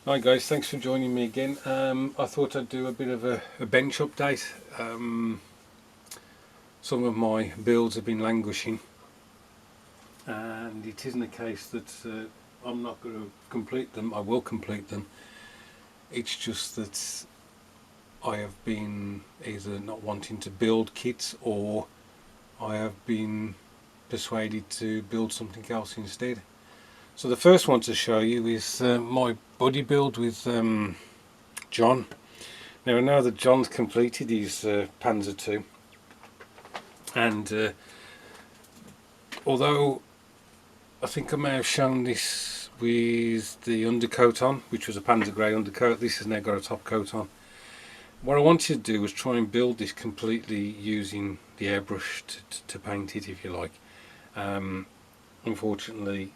Hi guys, thanks for joining me again. I thought I'd do a bit of a bench update. Some of my builds have been languishing, and it isn't a case that I'm not going to complete them. I will complete them. It's just that I have been either not wanting to build kits, or I have been persuaded to build something else instead. So the first one to show you is my buddy build with John. Now I know that John's completed his Panzer II, and although I think I may have shown this with the undercoat on, which was a Panzer Grey undercoat, this has now got a top coat on. What I wanted to do was try and build this completely using the airbrush to paint it, if you like. Unfortunately,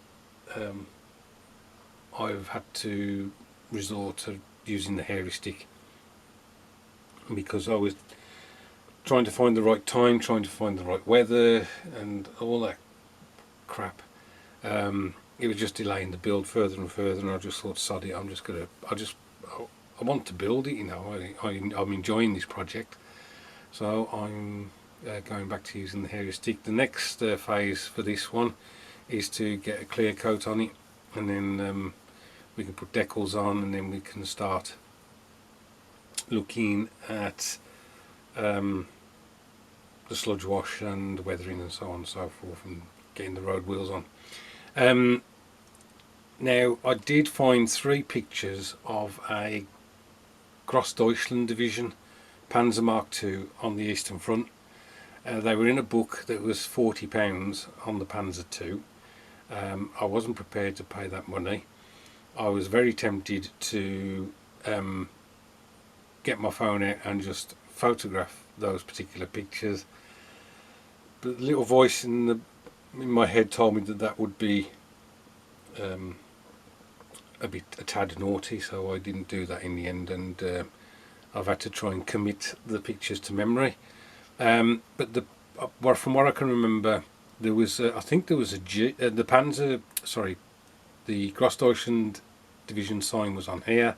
I've had to resort to using the hairy stick because I was trying to find the right time, trying to find the right weather and all that crap. It was just delaying the build further and further, and I just thought, sod it, I want to build it, you know. I'm enjoying this project, so I'm going back to using the hairy stick. The next phase for this one is to get a clear coat on it, and then we can put decals on, and then we can start looking at the sludge wash and weathering and so on and so forth, and getting the road wheels on. Now I did find 3 pictures of a Grossdeutschland division Panzer Mark II on the Eastern Front. They were in a book that was £40 on the Panzer II. I wasn't prepared to pay that money. I was very tempted to get my phone out and just photograph those particular pictures, but the little voice in my head told me that that would be a tad naughty, so I didn't do that in the end, and I've had to try and commit the pictures to memory. But from what I can remember, there was the Grossdeutschland division sign was on here,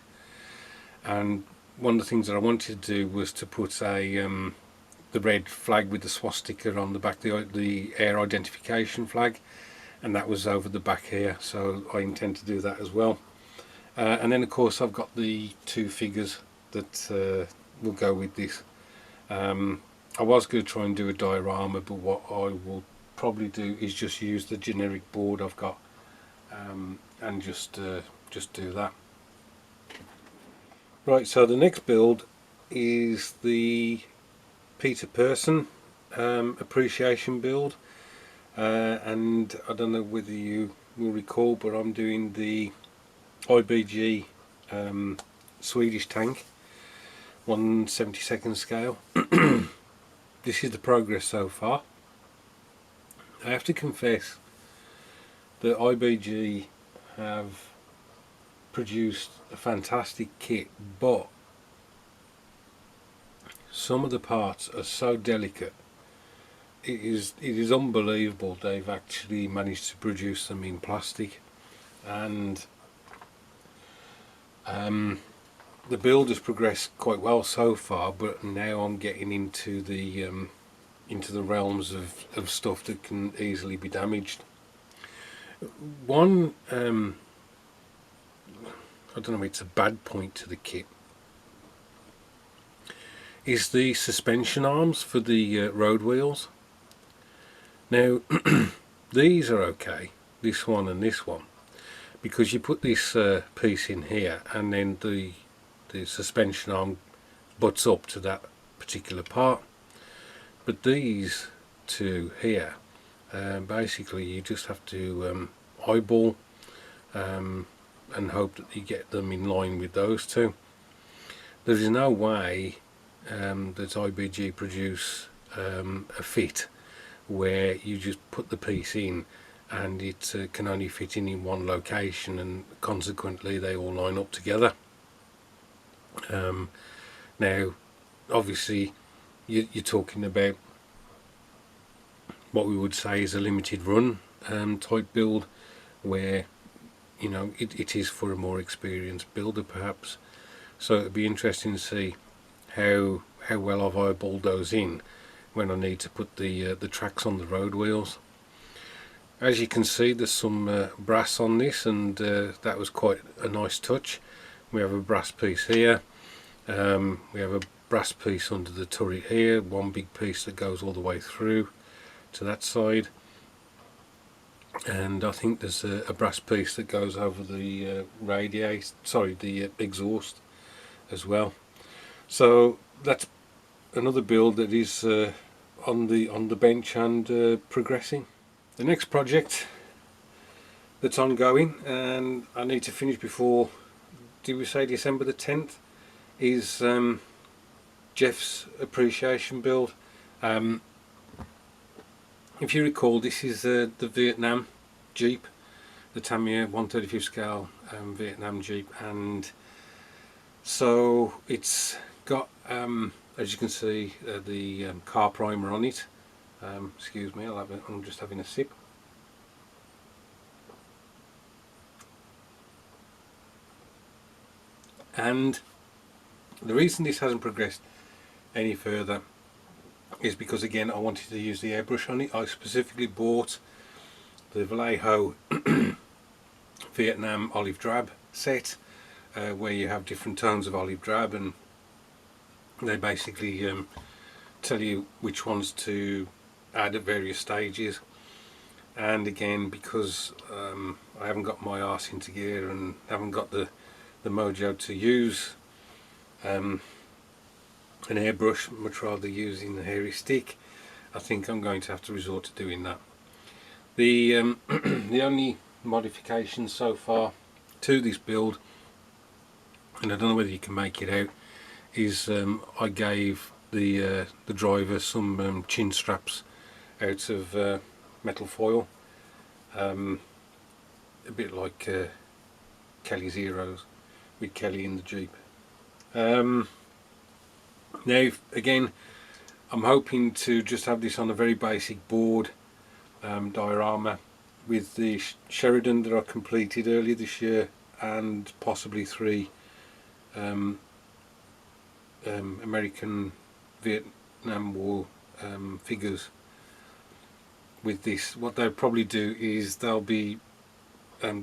and one of the things that I wanted to do was to put the red flag with the swastika on the back, the air identification flag, and that was over the back here, so I intend to do that as well. And then of course I've got the 2 figures that will go with this. I was going to try and do a diorama, but what I will probably do is just use the generic board I've got, and just do that. Right, so the next build is the Peter Person appreciation build, and I don't know whether you will recall, but I'm doing the IBG Swedish tank 1/72 scale. This is the progress so far. I have to confess that IBG have produced a fantastic kit, but some of the parts are so delicate. It is unbelievable they've actually managed to produce them in plastic, and the build has progressed quite well so far, but now I'm getting into the realms of stuff that can easily be damaged. One, I don't know, it's a bad point to the kit, is the suspension arms for the road wheels. Now these are okay, this one and this one, because you put this piece in here, and then the suspension arm butts up to that particular part. But these 2 here, basically you just have to eyeball and hope that you get them in line with those 2. There is no way that IBG produce a fit where you just put the piece in and it can only fit in one location, and consequently they all line up together. Now obviously you're talking about what we would say is a limited run type build, where you know, it is for a more experienced builder perhaps. So it'd be interesting to see how well I've eyeballed those in when I need to put the tracks on the road wheels. As you can see, there's some brass on this, and that was quite a nice touch. We have a brass piece here, we have a brass piece under the turret here, one big piece that goes all the way through to that side, and I think there's a brass piece that goes over the the exhaust as well. So that's another build that is on the bench and progressing. The next project that's ongoing, and I need to finish before, did we say December the 10th, is Jeff's appreciation build. If you recall, this is the Vietnam Jeep, the Tamiya 135 scale Vietnam Jeep, and so it's got, as you can see, the car primer on it. Excuse me, I'm just having a sip. And the reason this hasn't progressed any further is because, again, I wanted to use the airbrush on it. I specifically bought the Vallejo Vietnam olive drab set, where you have different tones of olive drab, and they basically tell you which ones to add at various stages. And again, because I haven't got my arse into gear and haven't got the mojo to use an airbrush, much rather using the hairy stick, I think I'm going to have to resort to doing that. The the only modification so far to this build, and I don't know whether you can make it out, is I gave the driver some chin straps out of metal foil, a bit like Kelly Zeros with Kelly in the Jeep. Now again, I'm hoping to just have this on a very basic board diorama with the Sheridan that I completed earlier this year, and possibly 3 American Vietnam War figures. With this, what they'll probably do is they'll be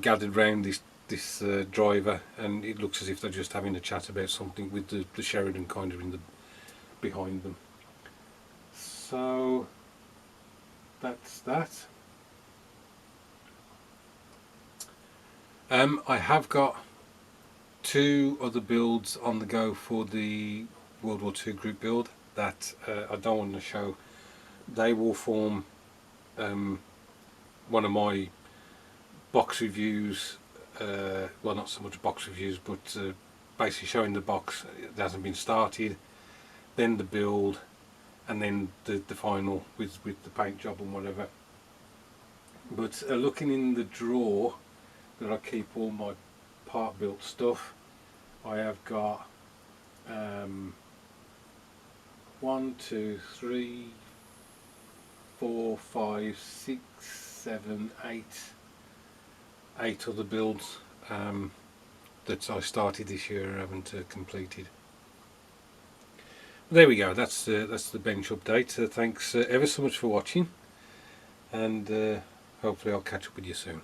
gathered round this driver, and it looks as if they're just having a chat about something, with the Sheridan kind of in the behind them. So that's that. I have got 2 other builds on the go for the World War II group build that I don't want to show. They will form one of my box reviews, well, not so much box reviews, but basically showing the box that hasn't been started, then the build, and then the final with the paint job and whatever. But looking in the drawer that I keep all my part built stuff, I have got 1, 2, 3, 4, 5, 6, 7, 8 other builds that I started this year and haven't completed. There we go, that's the bench update. Thanks ever so much for watching, and hopefully I'll catch up with you soon.